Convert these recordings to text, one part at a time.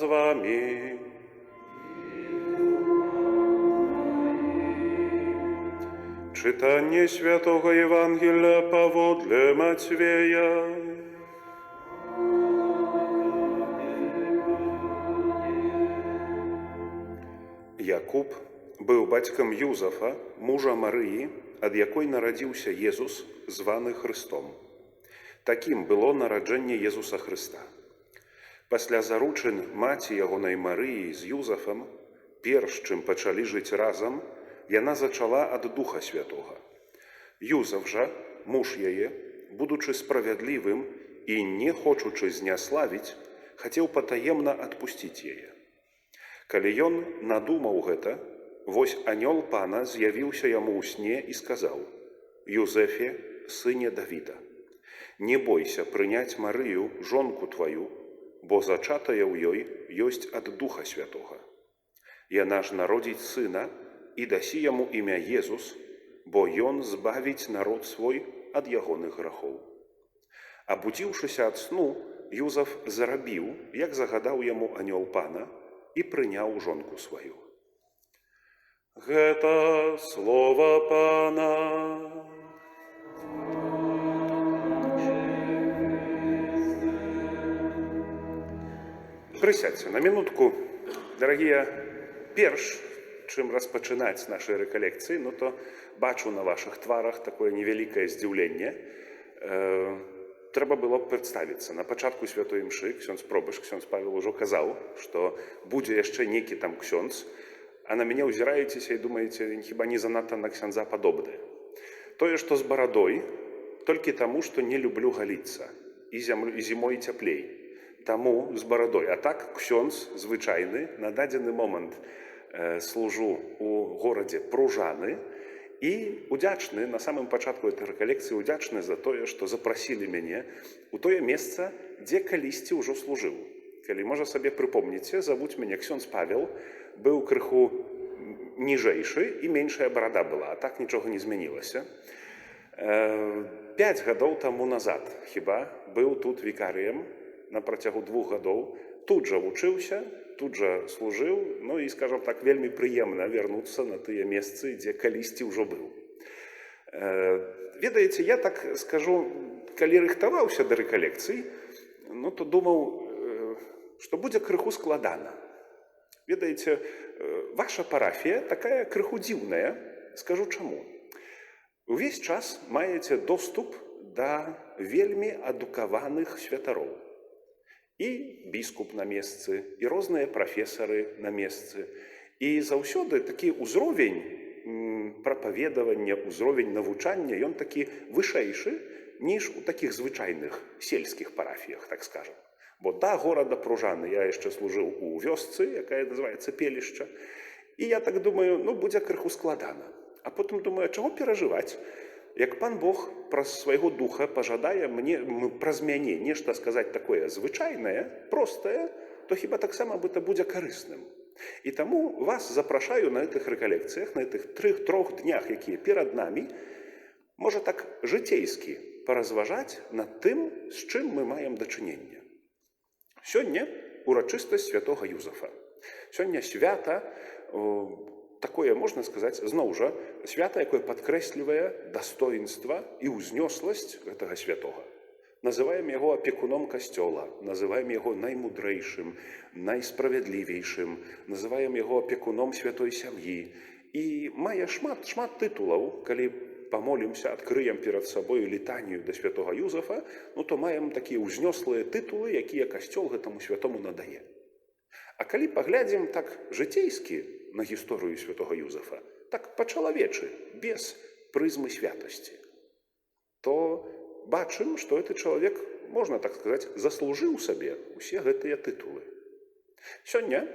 z wami. Czytanie Świętego Ewangelia powodle Macieja. Jakub był бацькам Юзафа, мужа Марыі, ад якой нарадзіўся Езус, званы Христом. Такім было нараджэнне Езуса Христа. Пасля заручын маці ягонай Марыі з Юзафам, перш чым пачалі жыць разам, яна зачала ад Духа Святога. Юзаф жа, муж яе, будучы справядлівым і не хочучы зняславіць, хацеў патаемна адпусціць яе. Калі ён надумаў гэта, вось анёл пана з'явіўся яму ў сне і сказаў: «Юзефе, сыне Давіда, не бойся прыняць Марыю, жонку тваю, бо зачатая ў ёй ёсць ад Духа Святога. Яна ж народзіць сына і дасі яму імя Езус, бо ён збавіць народ свой ад ягоных грахоў». Абудзіўшыся ад сну, Юзаф зарабіў, як загадаў яму анёл пана, і прыняў жонку сваю. Гэта слова пана. Прысядзьце на мінутку, дарагія. Перш, чым распачынаць нашы рэкалекцыі, то бачу на вашых тварах такое невялікае здзіўленне. Трэба было б прадставіцца. На пачатку святой імшы ксёндз Пробыш, ксёндз Павел ужо казаў, што будзе яшчэ нейкі там ксёндз, а на мяне ўзіраецеся і думаеце, хіба не занадта на ксяндза падобны. Тое, што з барадой, толькі таму, што не люблю галіцца, і зімой цяплей. Таму з барадой. А так ксёндз звычайны, на дадзены момант служу у горадзе Пружаны, і удзячны, на самым пачатку этой рэкалекцыі удзячны за тое, што запрасілі мяне ў тое месца, дзе калісьці ўжо служыў. Калі, можа, сабе прыпомніце, завуць мяне ксёндз Павел, быў крыху ніжэйшы і меншая барада была, а так нічога не змянілася. 5 гадоў таму назад, хіба, быў тут вікарыем на працягу 2 гадоў, тут жа вучыўся, тут жа служыў, і, скажам так, вельмі прыемна вярнуцца на тыя месцы, дзе калісьці ўжо быў. Ведаеце, я так скажу, калі рыхтаваўся да рэкалекцый, то думаў, што будзе крыху складана. Ведаеце, ваша парафія такая крыху дзіўная, скажу чаму. Увесь час маеце доступ да вельмі адукаваных святароў. І біскуп на месцы, і розныя прафесары на месцы. І заўсёды такі ўзровень прапаведавання, ўзровень навучання, ён такі вышэйшы, ніж у такіх звычайных сельскіх парафіях, так скажам. Бо да горада Пружаны я яшчэ служыў у вёсцы, якая называецца Пелішча, і я так думаю, будзе крыху складана. А потым думаю, чаго перажываць? Як пан Бог праз свайго духа пажадае мне, праз мяне нешта сказаць такое звычайнае, простае, то хіба таксама гэта будзе карысным. І таму вас запрашаю на гэтых рэкалекцыях, на гэтых 3 днях, якія перад намі, можа так жыцейскі паразважаць над тым, з чым мы маем дачыненне. Сёння урачыстасць святога Юзафа. Сёння свята, такое, можна сказаць, зноў жа, свята, якое падкрэслівае дастоінства і ўзнёсласць гэтага святога. Называем яго апекуном касцёла, называем яго наймудрэйшым, найсправядлівейшым, называем яго апекуном святой сям'і. І мае шмат тытулаў, калі памолімся, адкрыем перад сабою літанію да святога Юзафа, то маем такія ўзнёслыя тытулы, якія касцёл гэтаму святому надае. А калі паглядзім так жыцейскі на гісторыю святога Юзафа, так па-чалавечы, без прызмы святасці, то бачым, што гэты чалавек, можна так сказаць, заслужыў сабе ўсе гэтыя тытулы. Сёння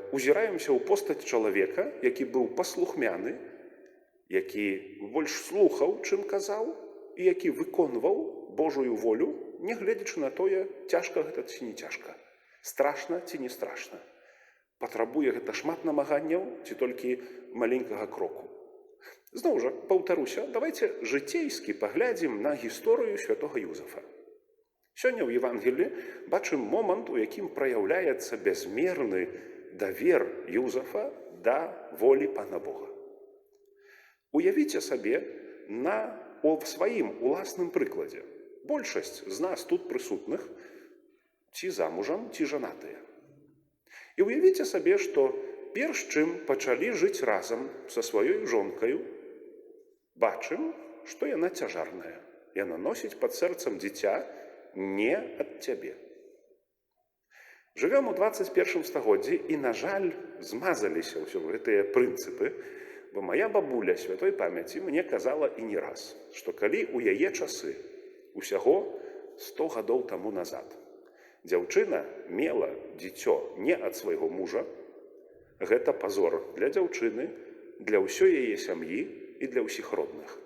узіраемся ў постаць чалавека, які быў паслухмяны, які больш слухаў, чым казаў, і які выконваў Божую волю, нягледзячы на тое, цяжка гэта ці не цяжка, страшна ці не страшна. Патрабуе гэта шмат намаганняў ці толькі маленькага кроку. Зноў жа, паўтаруся, давайце жыцейскі паглядзім на гісторыю святога Юзафа. Сёння ў Евангеліі бачым момант, у якім праяўляецца бязмерны давер Юзафа да волі Пана Бога. Уявіце сабе в сваім уласным прыкладзе. Большасць з нас тут прысутных ці замужам, ці жанатыя. І уявіце сабе, што перш чым пачалі жыць разам са сваёй жонкаю, бачым, што яна цяжарная. Яна носіць пад сэрцам дзіця не ад цябе. Жывём у 21 стагоддзі і, на жаль, змазаліся ўсё гэтыя прынцыпы, бо мая бабуля святой памяці мне казала і не раз, што калі ў яе часы, усяго 100 гадоў таму назад, дзяўчына мела дзіцё не ад свайго мужа, гэта пазор для дзяўчыны, для ўсёй яе сям'і і для ўсіх родных.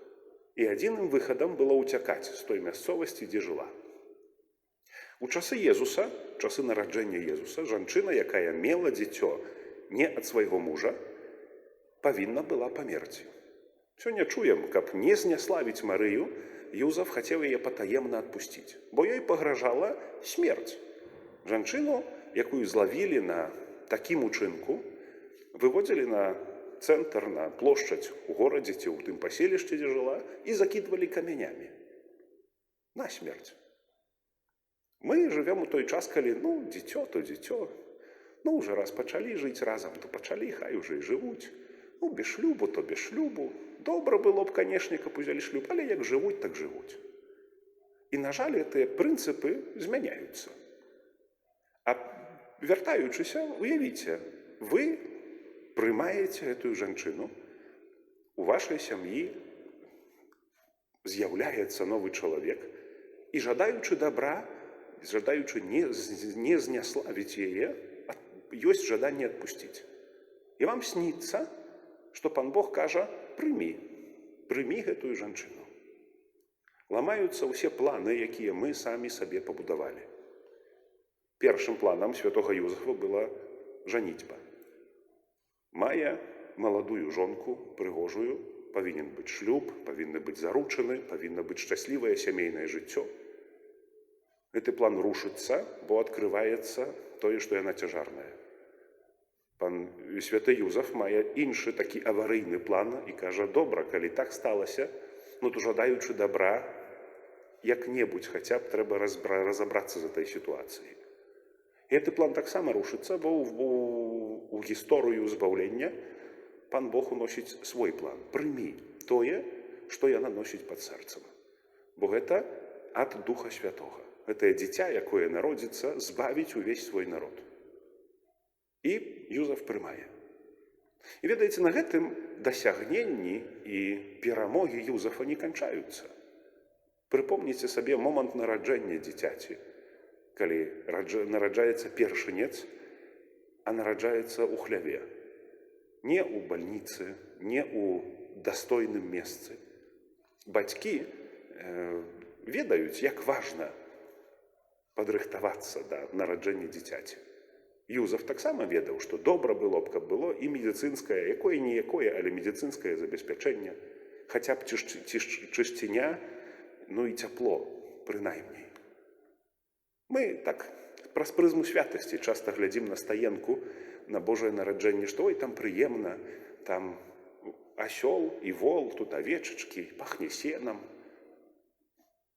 І адзіным выхадам было ўцякаць з той мясцовасці, дзе жыла. У часы Езуса, часы нараджэння Езуса, жанчына, якая мела дзіцё не ад свайго мужа, павінна была памерці. Сёння чуем, каб не зняславіць Марыю, Юзаф хацеў яе патаемна адпусціць, бо ёй пагражала смерць. Жанчыну, якую злавілі на такім учынку, выводзілі на цэнтр, на плошчаць у горадзе ці ў тым паселішчы, дзе жыла, і закідвалі камянямі. На смерць. Мы жывем у той час, калі, дзіцё, то дзіцё. Уже раз пачалі жыць разам, то пачалі, хай уже і жывуць. Без шлюбу, то без шлюбу. Добра было б, канешне, каб узялі шлюб, але як жывуць, так жывуць. І, на жаль, гэтыя прынцыпы змяняюцца. А вяртаючыся, уявіце, вы прымаеце гэтую жанчыну, у вашай сям'і з'яўляецца новы чалавек, і жадаючы добра, жадаючы не зняславіць яе, ёсць жаданне адпусціць. І вам сніцца, што Пан Бог кажа: прымі гэтую жанчыну. Ламаюцца ўсе планы, якія мы самі сабе пабудавалі. Першым планам святога Юзафа была жаніцьба. Мае маладую жонку, прыгожую, павінен быць шлюб, павінны быць заручаны, павінна быць шчаслівае сямейнае жыццё. Гэты план рушыцца, бо адкрываецца тое, што яна цяжарная. Пан святы Юзаф мае іншы такі аварыйны план і кажа: добра, калі так сталася, то жадаючы добра, як-небудзь хаця б трэба разабрацца з этой сітуацыі. І гэты план таксама рушыцца, бо у гісторыю збаўлення Пан Бог уносіць свой план. Прымі тое, што яна носіць пад сэрцам. Бо гэта ад Духа Святога. Гэтае дзіця, якое народзіцца, збавіць увесь свой народ. І Юзаф прымае. І ведаеце, на гэтым дасягненні і перамогі Юзафа не канчаюцца. Прыпомніце сабе момант нараджэння дзіцяці, калі нараджаецца першынец, а нараджаецца ў хляве. Не ў бальніцы, не ў дастойным месцы. Бацькі ведаюць, як важна падрыхтавацца да нараджэння дзіцяці. Юзаф таксама ведаў, што добра было б, каб было і медыцынскае, якое-ніякое, але медыцынскае забеспячэнне, хаця б чысціня, і цяпло, прынаймней. Мы так праз прызму святасці часта глядзім на стаенку, на Божае нараджэнне, што там прыемна, там асёл і вол, тут авечачкі, пахне сенам.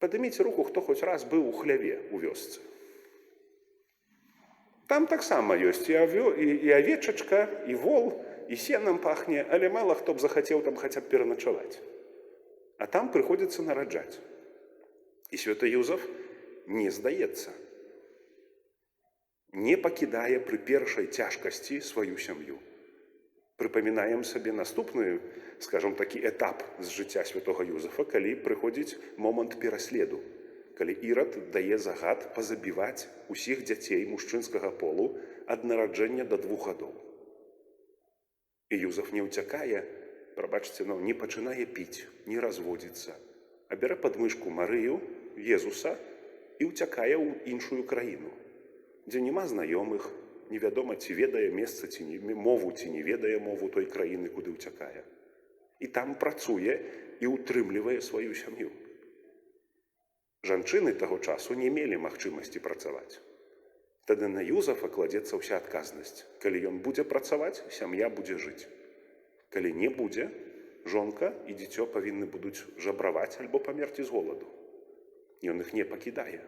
Падыміце руку, хто хоць раз быў у хляве ў вёсцы. Там таксама ёсць і авечачка, і вол, і сенам пахне, але мала хто б захацеў там хаця б пераначаваць. А там прыходзіцца нараджаць. І святы Юзаф не здаецца. Не пакідае пры першай цяжкасці сваю сям'ю. Прыпамінаем сабе наступны, скажам, такі этап з жыцця святога Юзафа, калі прыходзіць момант пераследу, калі Ірад дае загад пазабіваць усіх дзяцей мужчынскага полу ад нараджэння да 2 гадоў. І Юзаф не ўцякае, прабачце, не пачынае піць, не разводзіцца, а бярэ пад мышку Марыю, Езуса і ўцякае ў іншую краіну, дзе няма знаёмых, невядома, ці ведае месца, ці мову, ці не ведае мову той краіны, куды ўцякае. І там працуе і ўтрымлівае сваю сям'ю. Жанчыны таго часу не мелі магчымасці працаваць. Тады на Юзафа кладзецца ўся адказнасць. Калі ён будзе працаваць, сям'я будзе жыць. Калі не будзе, жонка і дзіцё павінны будуць жабраваць альбо памерці з голаду. Ён іх не пакідае.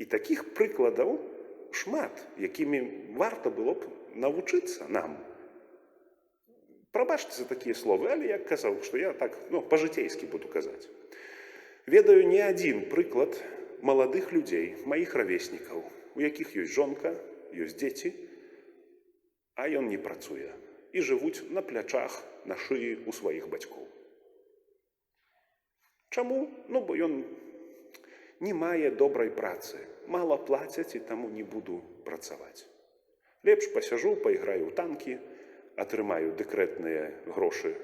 І такіх прыкладаў шмат, якімі варта было б навучыцца нам. Прабачце за такія словы, але я казаў, што я так па-жыцейскі буду казаць. Ведаю не адзін прыклад маладых людзей, маіх равеснікаў, у якіх ёсць жонка, ёсць дзеці, а ён не працуе. І жывуць на плячах, на шыі у сваіх бацькоў. Чаму? Бо ён не мае добрай працы, мала плацяць і таму не буду працаваць. Лепш пасяжу, пайграю ў танкі, атрымаю дэкрэтныя грошы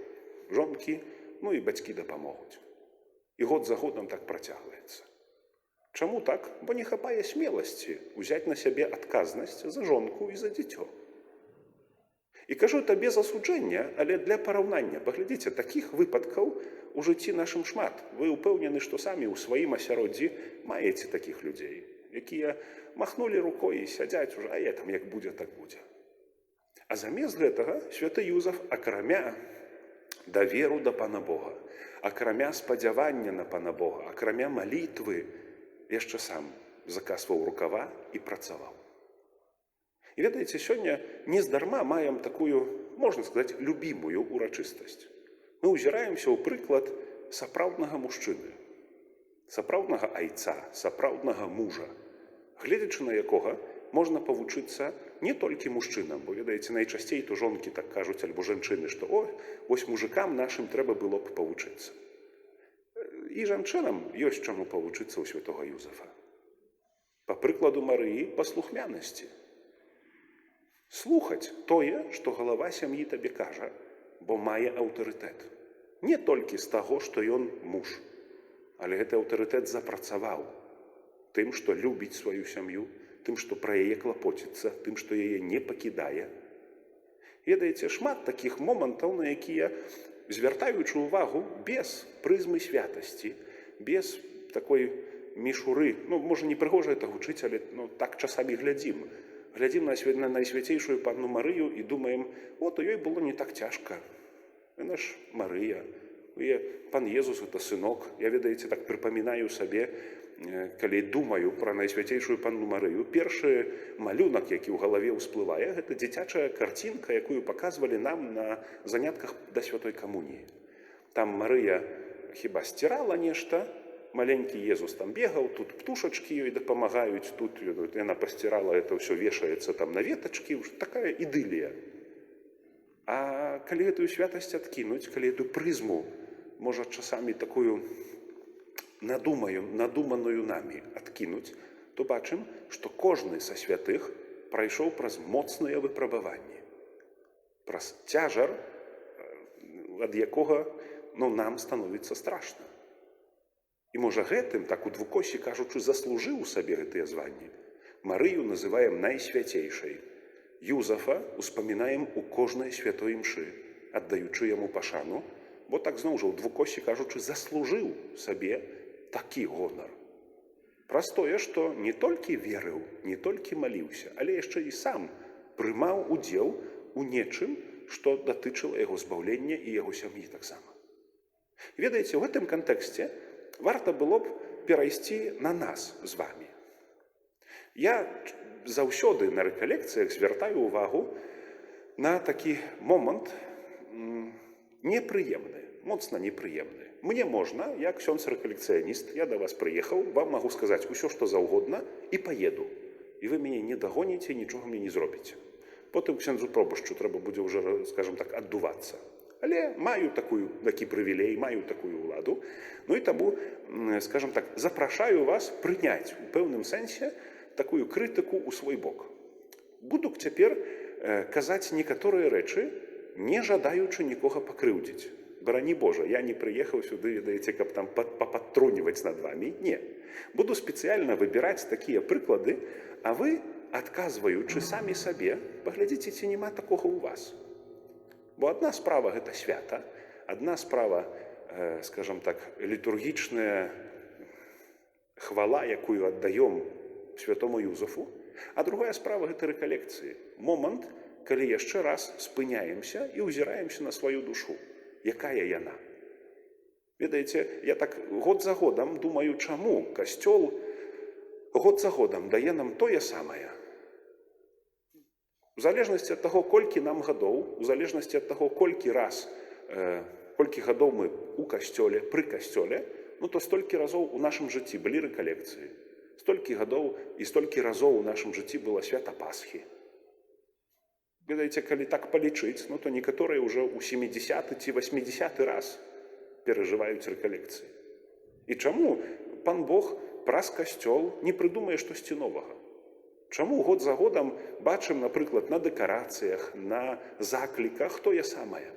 жонкі, і бацькі дапамогуць. І год за годам так працягваецца. Чаму так? Бо не хапае смеласці ўзяць на сябе адказнасць за жонку і за дзіцё. І кажу это без асуджэння, але для параўнання. Паглядзіце, такіх выпадкаў у жыцці нашым шмат. Вы ўпэўнены, што самі ў сваім асяроддзі маеце такіх людзей, якія махнулі рукой і сядзяць ужо, там як будзе, так будзе. А замест гэтага святы Юзаф, акрамя даверу да Пана Бога, акрамя спадзявання на Пана Бога, акрамя малітвы, яшчэ сам закасваў рукава і працаваў. І ведаеце, сёння нездарма маем такую, можна сказаць, любімую урачыстасць. Мы ўзіраемся ў прыклад сапраўднага мужчыны, сапраўднага айца, сапраўднага мужа, гледзячы на якога можна павучыцца не толькі мужчынам, бо, ведаеце, найчасцей то жонкі так кажуць, альбо жанчыны, што вось мужикам нашым трэба было б павучыцца. І жанчынам ёсць чаму павучыцца ў святога Юзафа. Па прыкладу Марыі, паслухмянасці. Слухаць тое, што галава сям'і табе кажа, бо мае аўтарытэт. Не толькі з таго, што ён муж, але гэты аўтарытэт запрацаваў тым, што любіць сваю сям'ю, тым, што пра яе клапоціцца, тым, што яе не пакідае. Ведаеце, шмат такіх момантаў, на якія, звяртаючы ўвагу без прызмы святасці, без такой мішуры, можа, не прыгожа это гучыць, але так часамі глядзім. Глядзім на найсвяцейшую Панну Марыю і думаем, у ёй было не так цяжка. Яна ж Марыя, Пан Езус – это сынок. Я, ведаеце, так прыпамінаю сабе, калі думаю пра найсвяцейшую Панну Марыю, першы малюнак, які ў галаве ўсплывае, гэта дзіцячая карцінка, якую паказвалі нам на занятках да святой камуніі. Там Марыя хіба сцірала нешта, маленькі Езус там бегаў, тут птушачкі ёй дапамагаюць, тут яна пасцірала, это ўсё вешаецца там на ветачкі, такая ідылія. А калі гэтую святасць адкінуць, калі эту прызму, можа, часамі такую надуманую намі адкінуць, то бачым, што кожны са святых прайшоў праз моцныя выпрабаванні, праз цяжар, ад якога нам становіцца страшна. І, можа, гэтым, так у двукосі кажучы, заслужыў сабе гэтыя званні. Марыю называем найсвяцейшай. Юзафа успамінаем у кожнай святой імшы, аддаючы яму пашану, бо так зноў жа у двукосі кажучы, заслужыў сабе такі гонар. Праз тое, што не толькі верыў, не толькі маліўся, але яшчэ і сам прымаў удзел у нечым, што датычыла яго збаўлення і яго сям'і таксама. Ведаеце, у гэтым кантэксце варта было б перайсці на нас з вамі. Я заўсёды на рэкалекцыях звяртаю ўвагу на такі момант непрыемны, моцна непрыемны. Мне можна, як ксёндз-рэкалекцыяніст, я да вас прыехаў, вам магу сказаць усё, што заўгодна, і паеду. І вы мяне не дагоніце, нічога мне не зробіце. Потым ксёндзу-пробашчу трэба будзе ўжо, скажам так, аддувацца. Але маю такі прывілей, маю такую ўладу. І таму, скажам так, запрашаю вас прыняць у пэўным сэнсе такую крытыку ў свой бок. Буду цяпер казаць некаторыя рэчы, не жадаючы нікога пакрыўдзіць. Барані Божа, я не прыехаў сюды, ведаеце, каб там папатруніваць над вамі. Не. Буду спецыяльна выбіраць такія прыклады, а вы, адказваючы самі сабе, паглядзіце, ці няма такога ў вас. Бо адна справа – гэта свята, адна справа, скажам так, літургічная хвала, якую аддаём святому Юзафу, а другая справа – гэта рэкалекцыі. Момант, калі яшчэ раз спыняемся і ўзіраемся на сваю душу. Якая яна? Ведаеце, я так год за годам думаю, чаму Касцёл год за годам дае нам тое самае. У залежнасці ад таго, колькі нам гадоў, у залежнасці ад таго, колькі гадоў мы у касцёле, пры касцёле, то столькі разоў у нашым жыцці былі рэкалекцыі. Столькі гадоў і столькі разоў у нашым жыцці было свята Пасхі. Ведаеце, калі так палічыць, то некаторыя ўжо ў 70 ці 80 раз перажываюць рэкалекцыі. І чаму пан Бог праз касцёл не прыдумае штосьці новага? Чаму год за годам бачым, напрыклад, на дэкарацыях, на закліках тое самае?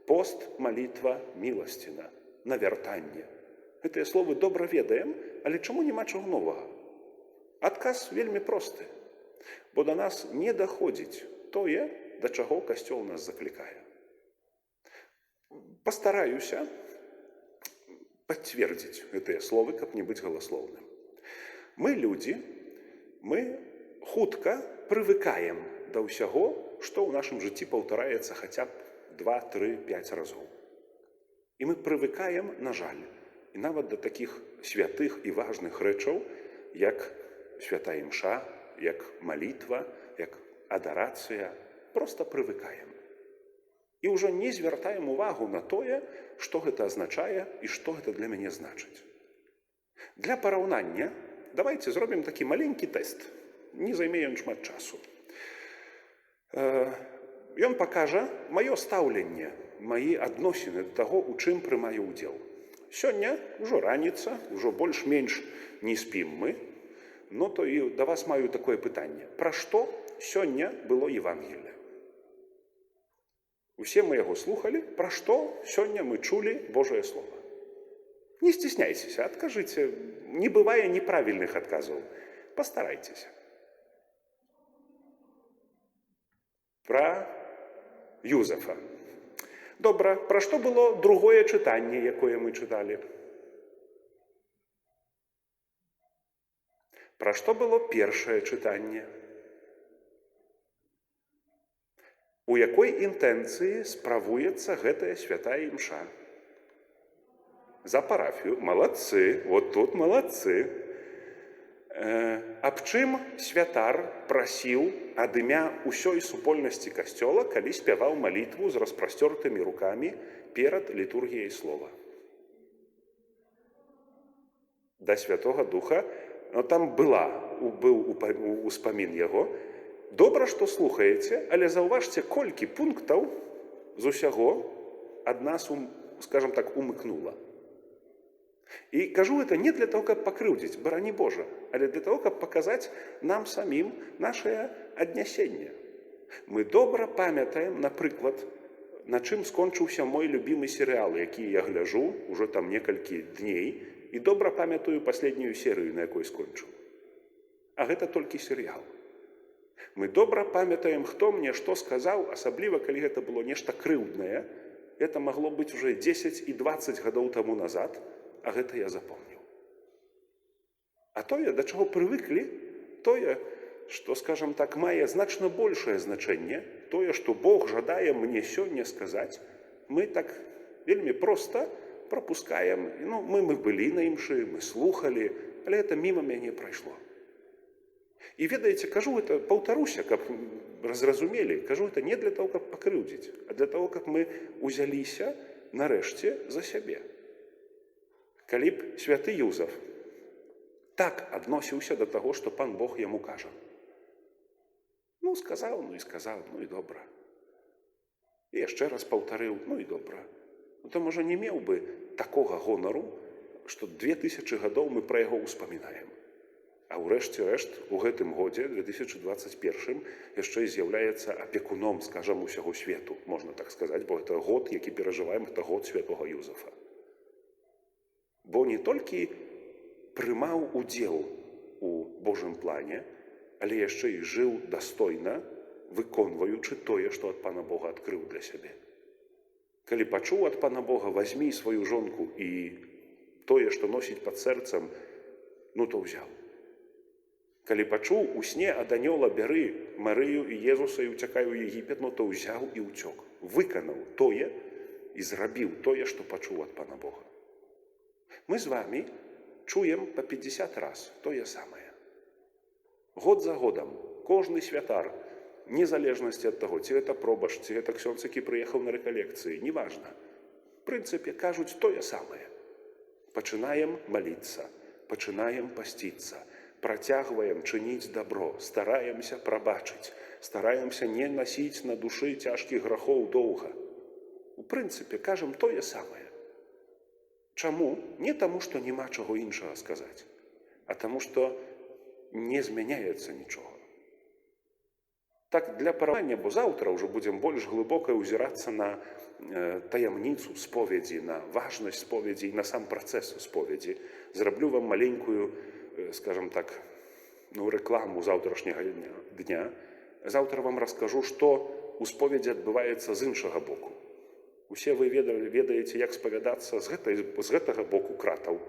Пост, малітва, міласціна, навяртанне. Гэтыя словы добра ведаем, але чаму няма чаго новага? Адказ вельмі просты. Бо да нас не даходзіць тое, да чаго Касцёл нас заклікае. Пастараюся пацвердзіць гэтыя словы, каб не быць галаслоўным. Мы, людзі, мы хутка прывыкаем да ўсяго, што ў нашым жыцці паўтараецца хаця б 2, 3, 5 разоў. І мы прывыкаем, на жаль, і нават да такіх святых і важных рэчаў, як святая імша, як малітва, як адарацыя, проста прывыкаем. І ўжо не звяртаем увагу на тое, што гэта азначае і што гэта для мяне значыць. Для параўнання давайце зробім такі маленькі тэст. Не займе ён шмат часу. Ён пакажа маё стаўленне, мае адносіны да таго, у чым прымаю ўдзел. Сёння ўжо раніца, ўжо больш-менш не спім мы, то і да вас маю такое пытанне. Пра што сёння было Евангелле? Усе мы яго слухалі, пра што сёння мы чулі Божае Слово. Не стесняйцеся, адкажыце, не бывае неправільных адказаў. Пастарайцеся. Пра Юзафа. Добра, пра што было другое чытанне, якое мы чыталі? Пра што было першае чытанне? У якой інтэнцыі справуецца гэтая святая імша? За парафію. Маладцы, вот тут маладцы. Аб чым святар прасіў ад імя ўсёй супольнасці касцёла, калі спяваў малітву з распрасцёртымі рукамі перад літургіяй слова? Да Святога Духа, там быў успамін яго. Добра, што слухаеце, але заўважце, колькі пунктаў з усяго ад нас, скажам так, умыкнула. І кажу гэта не для того, каб пакрыўдзіць, барані Божа, але для того, каб паказаць нам самім нашае аднясенне. Мы добра памятаем, напрыклад, на чым скончыўся мой любімы серыял, які я гляджу ўжо там некалькі дней, і добра памятаю паследнюю серыю, на якой скончыў. А гэта толькі серыял. Мы добра памятаем, хто мне што сказаў, асабліва, калі гэта было нешта крыўднае. Гэта магло быць уже 10 і 20 гадоў таму назад, а гэта я запомніў. А тое, да чаго прывыклі, тое, што, скажам так, мае значна большае значэнне, тое, што Бог жадае мне сёння сказаць, мы так вельмі проста прапускаем. Мы былі на імшы, мы слухалі, але гэта міма мяне прайшло. І ведаеце, кажу гэта, паўтаруся, каб зразумелі, кажу гэта не для того, каб пакрыўдзіць, а для того, каб мы узяліся нарэшце за сябе. Калі б святы Юзаф так адносіўся да таго, што пан Бог яму кажа. Сказаў, і сказаў, і добра. І яшчэ раз паўтарыў, і добра. То, можа, не меў бы такога гонару, што 2000 гадоў мы пра яго ўспамінаем. А ўрэшце-рэшт, у гэтым годзе, 2021, яшчэ і з'яўляецца апекуном, скажам, усяго свету, можна так сказаць, бо гэта год, які перажываем, гэта год святога Юзафа. Бо не толькі прымаў удзел у Божым плане, але яшчэ і жыў дастойна, выконваючы тое, што ад пана Бога адкрыў для сябе. Калі пачуў ад пана Бога, вазьмі сваю жонку і тое, што носіць пад сэрцам, ну то ўзяў. Калі пачуў у сне ад анёла бяры Марыю і Езуса і ўцякай у Егіпет, ну то ўзяў і ўцёк. Выканаў тое і зрабіў тое, што пачуў ад Пана Бога. Мы з вамі чуем па 50 раз тое самае. Год за годам кожны святар, незалежнасці ад таго, ці гэта пробаш, ці гэта ксёндз, які прыехаў на рэкалекцыі, неважна. В прынцыпе, кажуць тое самае. Пачынаем маліцца, пачынаем пасціцца, працягваем чыніць дабро, стараемся прабачыць, стараемся не насіць на душы цяжкіх грахоў доўга. У прынцыпе, кажам тое самае. Чаму? Не таму, што няма чаго іншага сказаць, а таму, што не змяняецца нічога. Так, для параўнання, бо заўтра ўжо будзем больш глыбока ўзірацца на таямніцу споведзі, на важнасць споведзі і на сам працэс споведзі. Зраблю вам маленькую, скажем так, рэкламу заўтрашняга дня. Заўтра вам раскажу, што ў споведзі адбываецца з іншага боку. Усе вы ведаеце, як спавядацца з гэтага боку кратаў,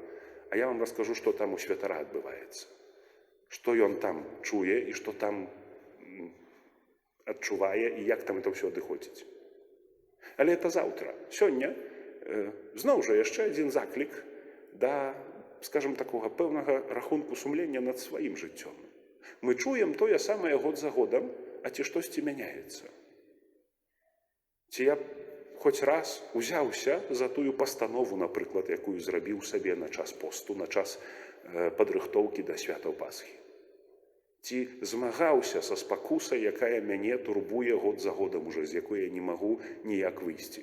а я вам раскажу, што там у святара адбываецца. Што ён там чуе і што там адчувае і як там это ўсё адыходзіць. Але это заўтра. Сёння зноў жа яшчэ адзін заклік да, скажем, такога пэўнага рахунку сумлення над сваім жыццём. Мы чуем тое самае год за годам, а ці штосьці мяняецца? Ці я хоць раз узяўся за тую пастанову, напрыклад, якую зрабіў сабе на час посту, на час падрыхтоўкі да святаў Пасхі? Ці змагаўся са спакусай, якая мяне турбуе год за годам уже, з якой я не магу ніяк выйсці?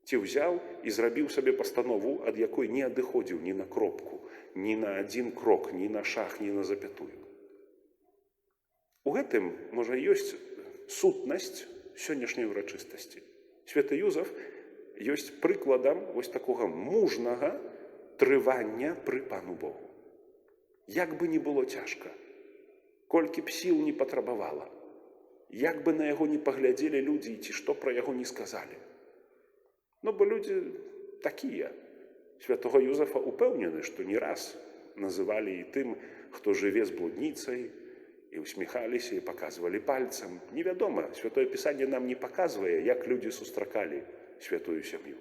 Ці ўзяў і зрабіў сабе пастанову, ад якой не адыходзіў ні на кропку, ні на адзін крок, ні на шаг, ні на запятую? У гэтым, можа, ёсць сутнасць сённяшняй урачыстасці. Святы Юзаф ёсць прыкладам вось такога мужнага трывання пры Пану Богу. Як бы ні было цяжка, колькі б сіл не патрабавала, як бы на яго не паглядзелі людзі, ці што пра яго не сказалі. Ну, бо людзі такія. Святога Юзафа упэўнены, што не раз называлі і тым, хто жыве з блудніцай, і усміхаліся, і паказвалі пальцам. Невядома, Святое Пісанне нам не паказвае, як людзі сустракалі святую сям'ю.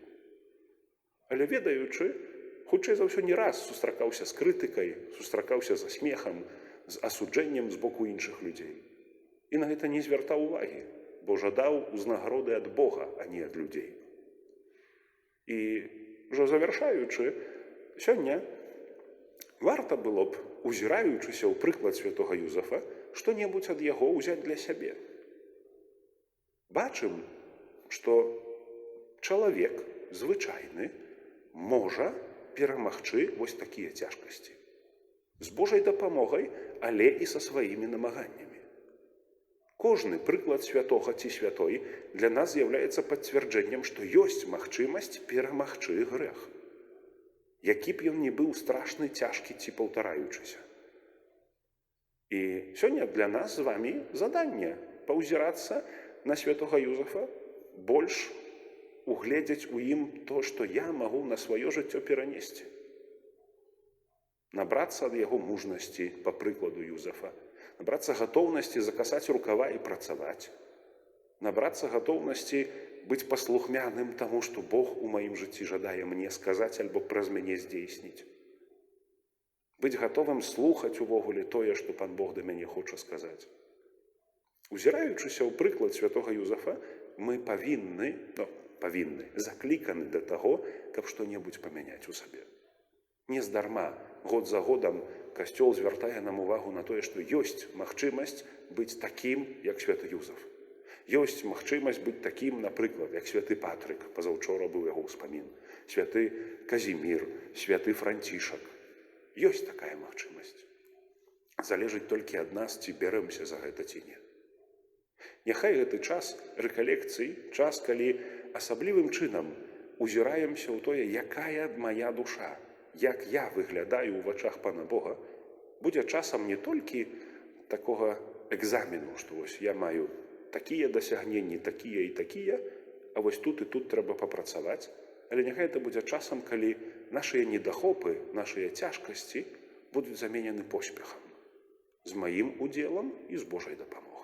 Але ведаючы, хутчэй за ўсё не раз сустракаўся з крытыкай, сустракаўся за смехам, з асуджэннем з боку іншых людзей. І на гэта не звяртаў увагі, бо жадаў узнагароды ад Бога, а не ад людзей. І ўжо завяршаючы, сёння варта было б, узіраючыся ў прыклад святога Юзафа, што-небудзь ад яго ўзяць для сябе. Бачым, што чалавек звычайны можа перамагчы вось такія цяжкасці. З Божай дапамогай, але і са сваімі намаганнямі. Кожны прыклад святога ці святой для нас з'яўляецца пацвярджэннем, што ёсць магчымасць перамагчы грэх. Які б ён не быў страшны, цяжкі ці паўтараючыся. І сёння для нас з вамі заданне паўзірацца на святога Юзафа, больш угледзець у ім то, што я магу на сваё жыццё перанесці. Набрацца ад яго мужнасці, па прыкладу Юзафа, набрацца гатоўнасці закасаць рукава і працаваць, набрацца гатоўнасці быць паслухмяным таму, што Бог у маім жыцці жадае мне сказаць альбо праз мяне здзейсніць. Быць гатовым слухаць увогуле тое, што Пан Бог да мяне хоча сказаць. Узіраючыся ў прыклад святога Юзафа, мы павінны, закліканы да таго, каб што-небудзь памяняць у сабе. Нездарма год за годам Касцёл звяртае нам увагу на тое, што ёсць магчымасць быць такім, як святы Юзаф. Ёсць магчымасць быць такім, напрыклад, як святы Патрык, пазаўчора быў яго ўспамін, святы Казімір, святы Францішак. Ёсць такая магчымасць. Залежыць толькі ад нас, ці бярэмся за гэта ці не. Няхай гэты час рэкалекцый, час, калі асаблівым чынам узіраемся ў тое, якая мая душа, як я выглядаю ў вачах Пана Бога, будзе часам не толькі такога экзамену, што вось я маю такія дасягненні, такія і такія, а вось тут і тут трэба папрацаваць, але няхай это будзе часам, калі нашыя недахопы, нашыя цяжкасці будуць заменены поспехам з маім удзелам і з Божай дапамогай.